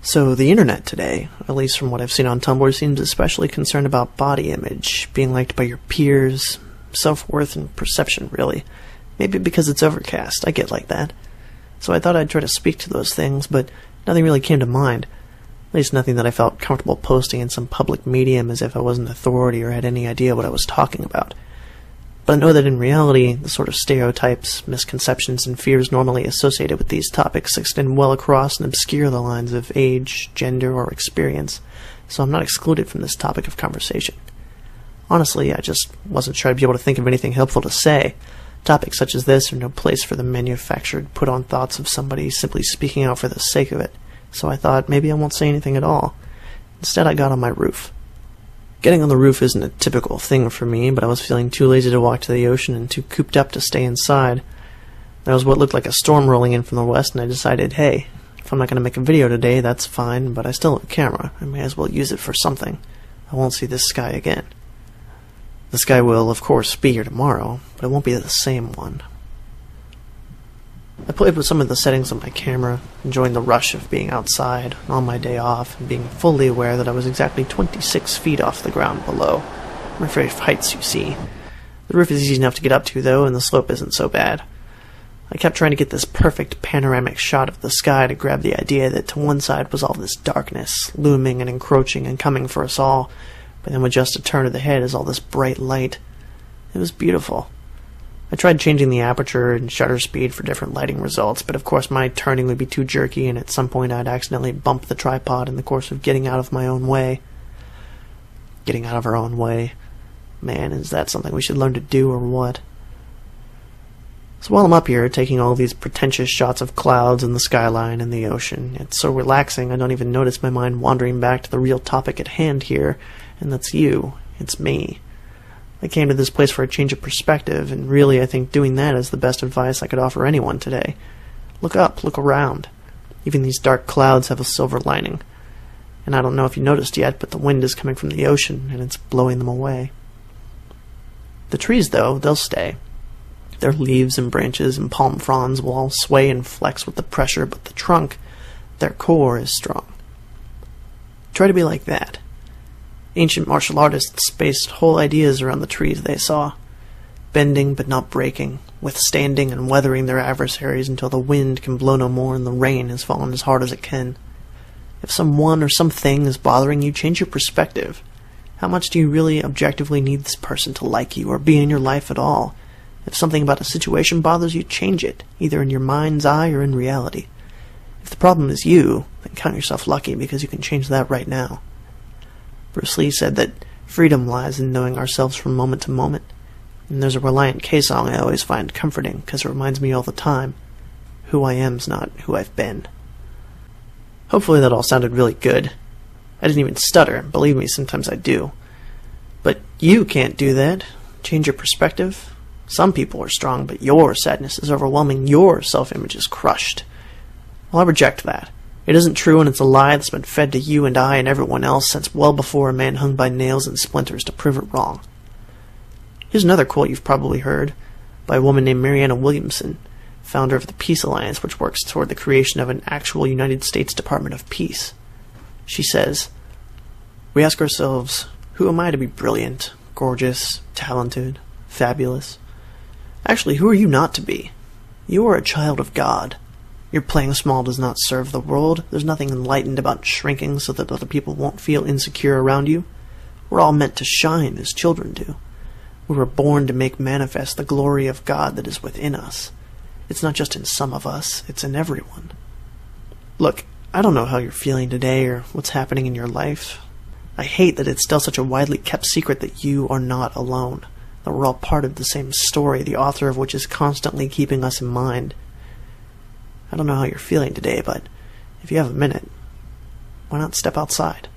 So the internet today, at least from what I've seen on Tumblr, seems especially concerned about body image, being liked by your peers, self-worth and perception, really. Maybe because it's overcast, I get like that. So I thought I'd try to speak to those things, but nothing really came to mind. At least nothing that I felt comfortable posting in some public medium as if I was an authority or had any idea what I was talking about. But I know that in reality, the sort of stereotypes, misconceptions, and fears normally associated with these topics extend well across and obscure the lines of age, gender, or experience, so I'm not excluded from this topic of conversation. Honestly, I just wasn't sure I'd be able to think of anything helpful to say. Topics such as this are no place for the manufactured, put-on thoughts of somebody simply speaking out for the sake of it, so I thought maybe I won't say anything at all. Instead, I got on my roof. Getting on the roof isn't a typical thing for me, but I was feeling too lazy to walk to the ocean and too cooped up to stay inside. There was what looked like a storm rolling in from the west, and I decided, hey, if I'm not going to make a video today, that's fine, but I still have a camera. I may as well use it for something. I won't see this sky again. The sky will, of course, be here tomorrow, but it won't be the same one. I played with some of the settings on my camera, enjoying the rush of being outside on my day off and being fully aware that I was exactly 26 feet off the ground below. I'm afraid of heights, you see. The roof is easy enough to get up to, though, and the slope isn't so bad. I kept trying to get this perfect panoramic shot of the sky to grab the idea that to one side was all this darkness, looming and encroaching and coming for us all, but then with just a turn of the head is all this bright light. It was beautiful. I tried changing the aperture and shutter speed for different lighting results, but of course my turning would be too jerky, and at some point I'd accidentally bump the tripod in the course of getting out of my own way. Getting out of our own way. Man, is that something we should learn to do or what? So while I'm up here taking all these pretentious shots of clouds and the skyline and the ocean, it's so relaxing I don't even notice my mind wandering back to the real topic at hand here, and that's you. It's me. I came to this place for a change of perspective, and really I think doing that is the best advice I could offer anyone today. Look up, look around. Even these dark clouds have a silver lining. And I don't know if you noticed yet, but the wind is coming from the ocean, and it's blowing them away. The trees, though, they'll stay. Their leaves and branches and palm fronds will all sway and flex with the pressure, but the trunk, their core, is strong. Try to be like that. Ancient martial artists based whole ideas around the trees they saw, bending but not breaking, withstanding and weathering their adversaries until the wind can blow no more and the rain has fallen as hard as it can. If someone or something is bothering you, change your perspective. How much do you really objectively need this person to like you or be in your life at all? If something about a situation bothers you, change it, either in your mind's eye or in reality. If the problem is you, then count yourself lucky because you can change that right now. Bruce Lee said that freedom lies in knowing ourselves from moment to moment, and there's a Reliant K song I always find comforting because it reminds me all the time, who I am's not who I've been. Hopefully that all sounded really good. I didn't even stutter, believe me, sometimes I do. But you can't do that. Change your perspective. Some people are strong, but your sadness is overwhelming. Your self-image is crushed. Well, I reject that. It isn't true, and it's a lie that's been fed to you and I and everyone else since well before a man hung by nails and splinters to prove it wrong. Here's another quote you've probably heard, by a woman named Marianna Williamson, founder of the Peace Alliance, which works toward the creation of an actual United States Department of Peace. She says, "We ask ourselves, who am I to be brilliant, gorgeous, talented, fabulous? Actually, who are you not to be? You are a child of God. Your playing small does not serve the world. There's nothing enlightened about shrinking so that other people won't feel insecure around you. We're all meant to shine as children do. We were born to make manifest the glory of God that is within us. It's not just in some of us, it's in everyone." Look, I don't know how you're feeling today or what's happening in your life. I hate that it's still such a widely kept secret that you are not alone, that we're all part of the same story, the author of which is constantly keeping us in mind. I don't know how you're feeling today, but if you have a minute, why not step outside?